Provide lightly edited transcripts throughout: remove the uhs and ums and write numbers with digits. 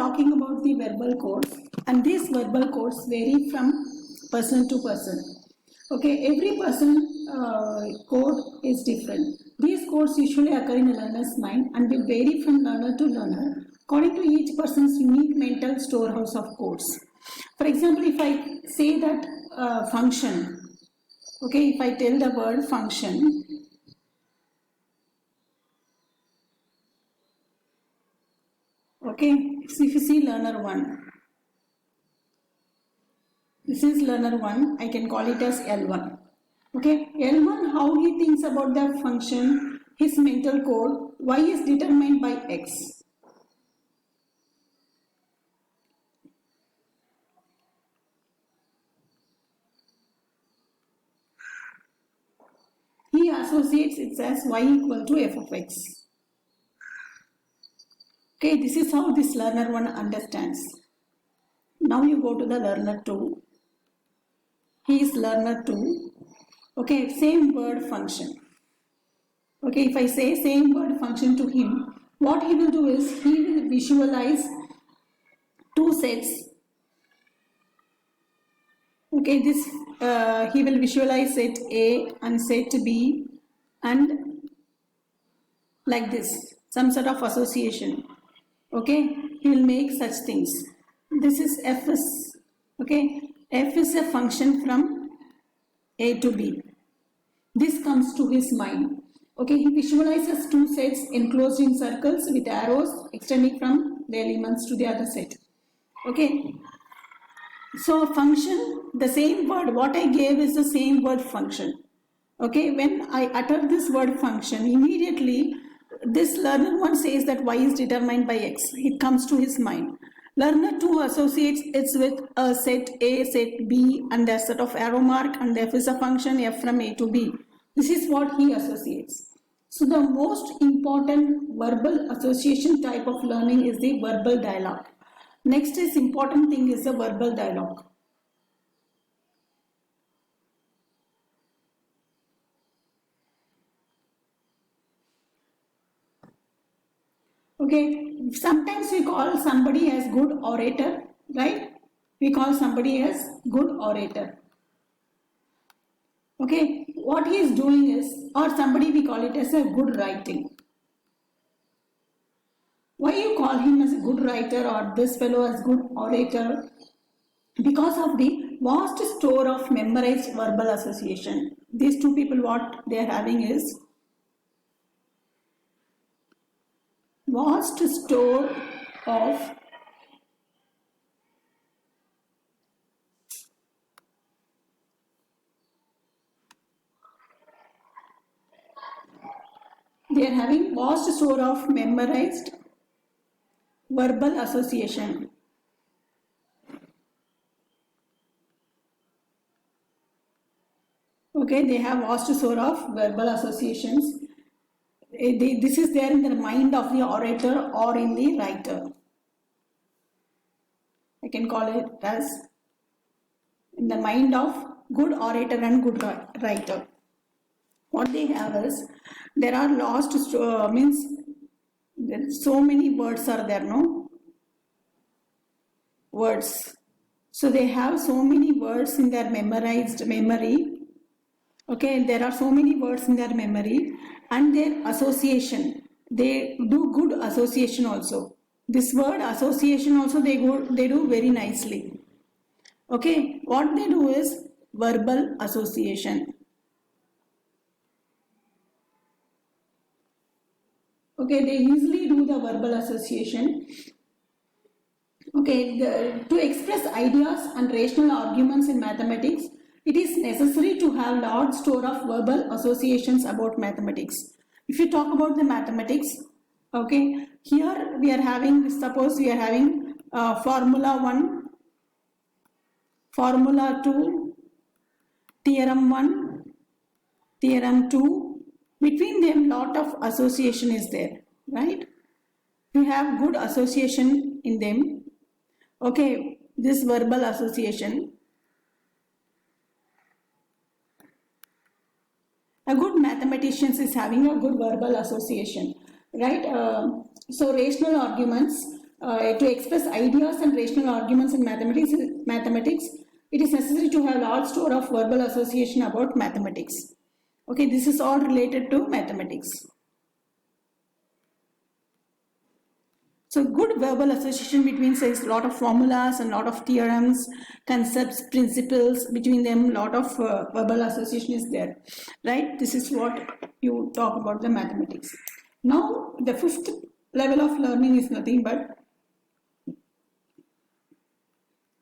talking about the verbal codes, and these verbal codes vary from person to person. Okay, every person code is different. These codes usually occur in a learner's mind and will vary from learner to learner according to each person's unique mental storehouse of codes. For example, if I say that function, okay, if I tell the word function, okay, so if you see learner 1, this is learner 1, I can call it as L1. Okay, L1, how he thinks about the function, his mental code, y is determined by x. He associates it as y equal to f of x. Okay, this is how this learner 1 understands. Now you go to the learner 2. He is learner 2. Okay, same word function. Okay, if I say same word function to him, what he will do is he will visualize two sets. Okay, this he will visualize set A and set B and like this, some sort of association. Okay, he will make such things. This is f is, okay, f is a function from A to B. This comes to his mind. Okay, he visualizes two sets enclosed in circles with arrows extending from the elements to the other set. Okay, so function, the same word, what I gave is the same word function. Okay, when I utter this word function, immediately this learner 1 says that y is determined by x. It comes to his mind. Learner 2 associates it with a set A, set B and a set of arrow mark, and f is a function f from A to B. This is what he associates. So the most important verbal association type of learning is the verbal dialogue. Next is important thing is the verbal dialogue. Okay, sometimes we call somebody as good orator, right? We call somebody as good orator. Okay, what he is doing is, or somebody we call it as a good writing. Why you call him as a good writer or this fellow as good orator? Because of the vast store of memorized verbal association. These two people, what they are having is vast store of memorized verbal association. Okay, they have vast store of verbal associations. This is there in the mind of the orator or in the writer. I can call it as in the mind of good orator and good writer. What they have is, there are lost, so many words are there, no? Words. So they have so many words in their memorized memory. Okay, there are so many words in their memory and their association. They do good association also. This word association also they do very nicely. Okay, what they do is verbal association. Okay, they easily do the verbal association. Okay, to express ideas and rational arguments in mathematics, it is necessary to have large store of verbal associations about mathematics. If you talk about the mathematics, okay, here we are having, suppose we are having formula 1, formula 2, theorem 1, theorem 2. Between them, lot of association is there, right? We have good association in them. Okay, this verbal association. A good mathematician is having a good verbal association, right? So rational arguments, to express ideas and rational arguments in mathematics, it is necessary to have large store of verbal association about mathematics. Okay, this is all related to mathematics. So good verbal association between, says, lot of formulas and lot of theorems, concepts, principles, between them lot of verbal association is there, right? This is what you talk about the mathematics. Now the fifth level of learning is nothing but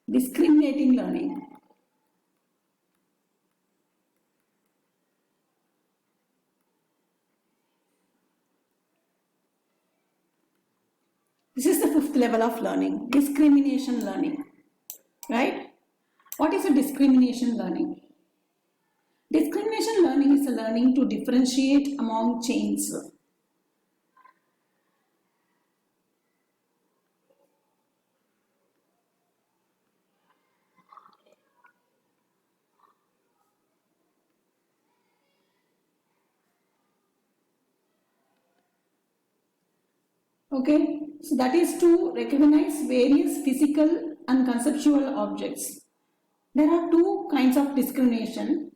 discriminating learning. This is the fifth level of learning, discrimination learning, right? What is a discrimination learning? Discrimination learning is a learning to differentiate among chains. Okay, so that is to recognize various physical and conceptual objects. There are two kinds of discrimination.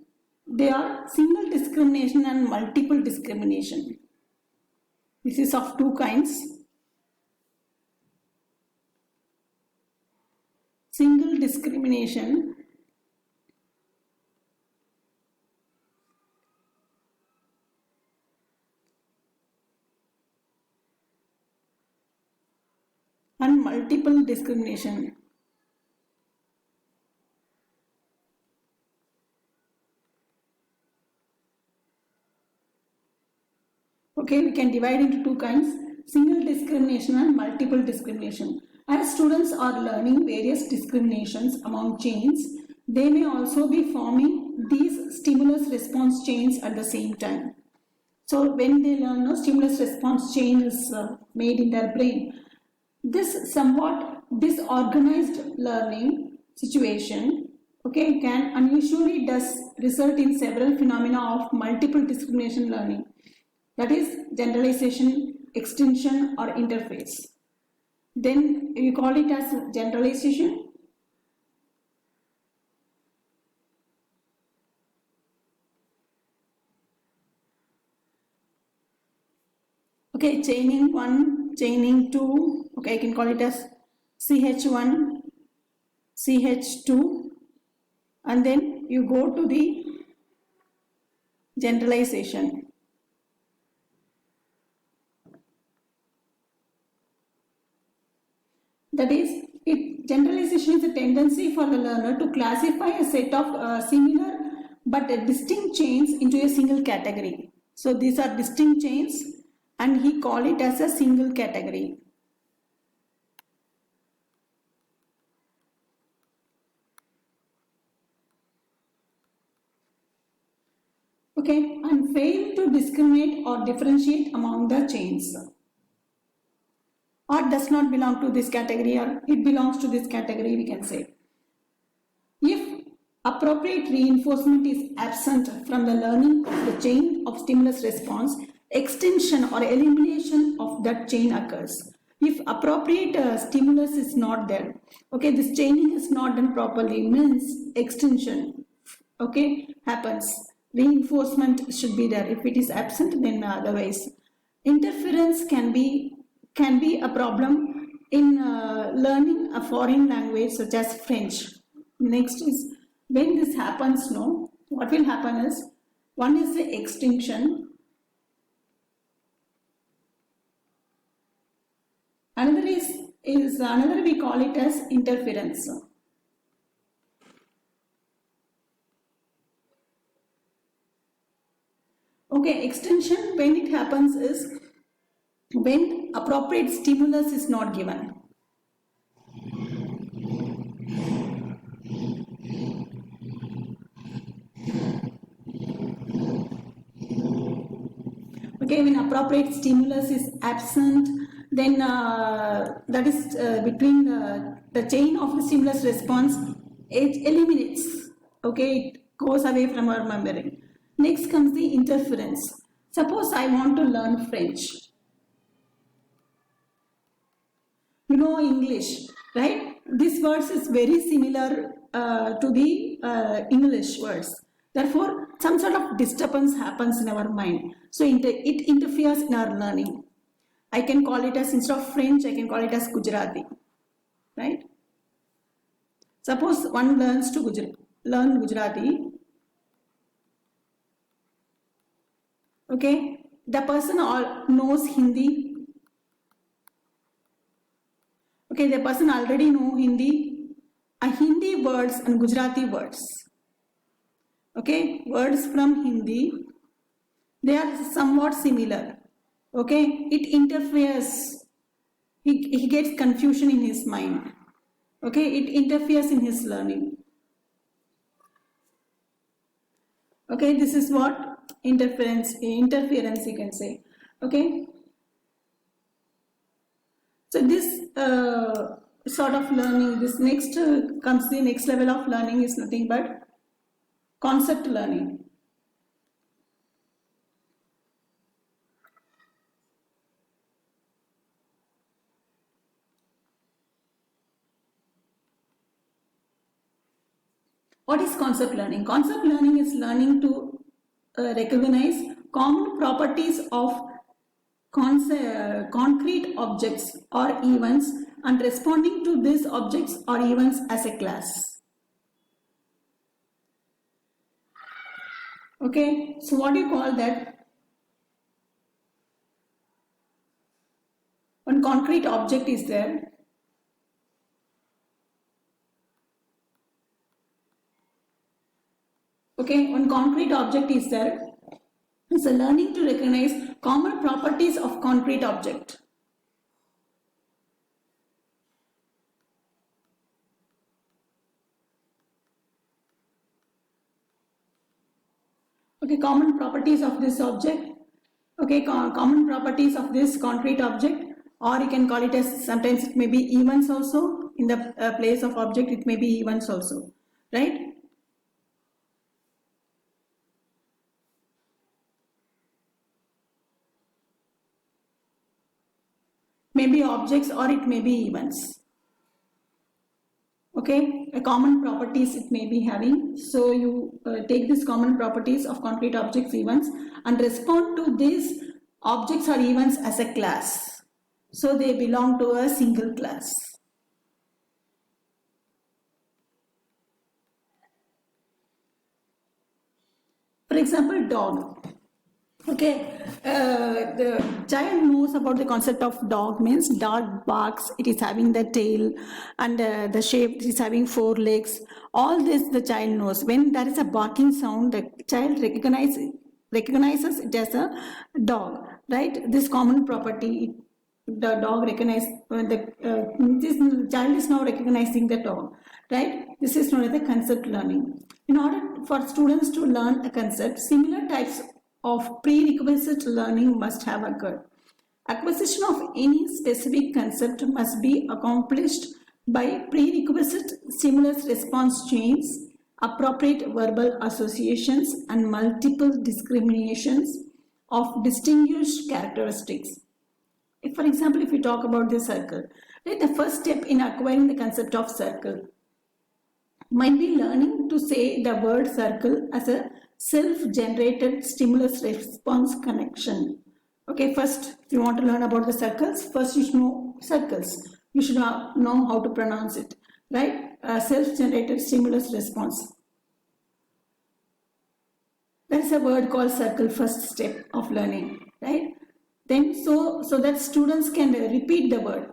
They are single discrimination and multiple discrimination. This is of two kinds. Single discrimination and multiple discrimination. Okay, we can divide into two kinds, single discrimination and multiple discrimination. As students are learning various discriminations among chains, they may also be forming these stimulus response chains at the same time. So when they learn, no stimulus response chain is made in their brain. This somewhat disorganized learning situation, okay, can unusually does result in several phenomena of multiple discrimination learning. That is generalization, extension or interface. Then you call it as generalization. Okay, chaining 1, chaining 2, okay, I can call it as CH1, CH2, and then you go to the generalization. That is, generalization is a tendency for the learner to classify a set of similar but distinct chains into a single category. So these are distinct chains and he call it as a single category. Okay, and fail to discriminate or differentiate among the chains. Or does not belong to this category or it belongs to this category, we can say. If appropriate reinforcement is absent from the learning of the chain of stimulus response, extension or elimination of that chain occurs. If appropriate stimulus is not there, okay, this chaining is not done properly, means extension, okay, happens. Reinforcement should be there. If it is absent, then otherwise. Interference can be a problem in learning a foreign language such as French. Next is, when this happens, no, what will happen is, one is the extinction, another is another we call it as interference. Okay, extension, when it happens is when appropriate stimulus is not given. Okay, when appropriate stimulus is absent, then that is between the chain of the stimulus response, it eliminates. Okay, it goes away from our memory. Next comes the interference. Suppose I want to learn French. you know English, right? This words is very similar to the English words. Therefore, some sort of disturbance happens in our mind. So it interferes in our learning. I can call it as, instead of French, I can call it as Gujarati, right? Suppose one learns to learn Gujarati. Okay, the person knows Hindi. Okay, the person already know Hindi, Hindi words and Gujarati words. Okay, words from Hindi, they are somewhat similar. Okay, it interferes. He gets confusion in his mind. Okay, it interferes in his learning. Okay, this is what interference you can say. Okay. So this sort of learning, this next comes the next level of learning is nothing but concept learning. What is concept learning? Concept learning is learning to recognize common properties of concrete objects or events and responding to these objects or events as a class. Okay, so what do you call that? One concrete object is there. Okay, one concrete object is there. So learning to recognize common properties of concrete object. Okay, common properties of this object. Okay, common properties of this concrete object, or you can call it as, sometimes it may be events also, in the place of object it may be events also, right? May be objects or it may be events. Okay, a common properties it may be having. So you take these common properties of concrete objects, events, and respond to these objects or events as a class. So they belong to a single class. For example, dog. Okay, the child knows about the concept of dog, means dog barks, it is having the tail and the shape, it is having 4 legs. All this the child knows. When there is a barking sound, the child recognizes it as a dog, right? This common property, the dog recognizes, this child is now recognizing the dog, right? This is known as the concept learning. In order for students to learn a concept, similar types of prerequisite learning must have occurred. Acquisition of any specific concept must be accomplished by prerequisite stimulus response chains, appropriate verbal associations, and multiple discriminations of distinguished characteristics. If, for example, if we talk about the circle, right, the first step in acquiring the concept of circle might be learning to say the word circle as a self-generated stimulus response connection. Okay, first if you want to learn about the circles, first you should know circles. You should know how to pronounce it, right? Self-generated stimulus response. There is a word called circle, first step of learning, right? Then so that students can repeat the word.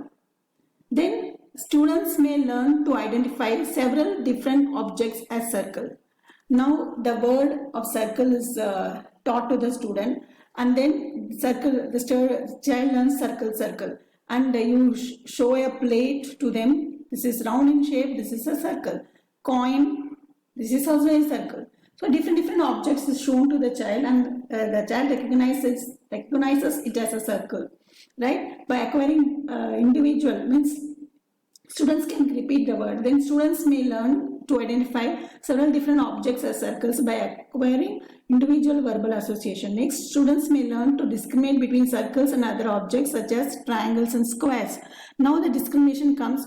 Then students may learn to identify several different objects as circle. Now the word of circle is taught to the student, and then the child learns circle, and you show a plate to them. This is round in shape, this is a circle. Coin, this is also a circle. So different objects is shown to the child, and the child recognizes it as a circle, right? By acquiring individual, means students can repeat the word. Then students may learn to identify several different objects as circles by acquiring individual verbal association. Next, students may learn to discriminate between circles and other objects such as triangles and squares. Now the discrimination comes.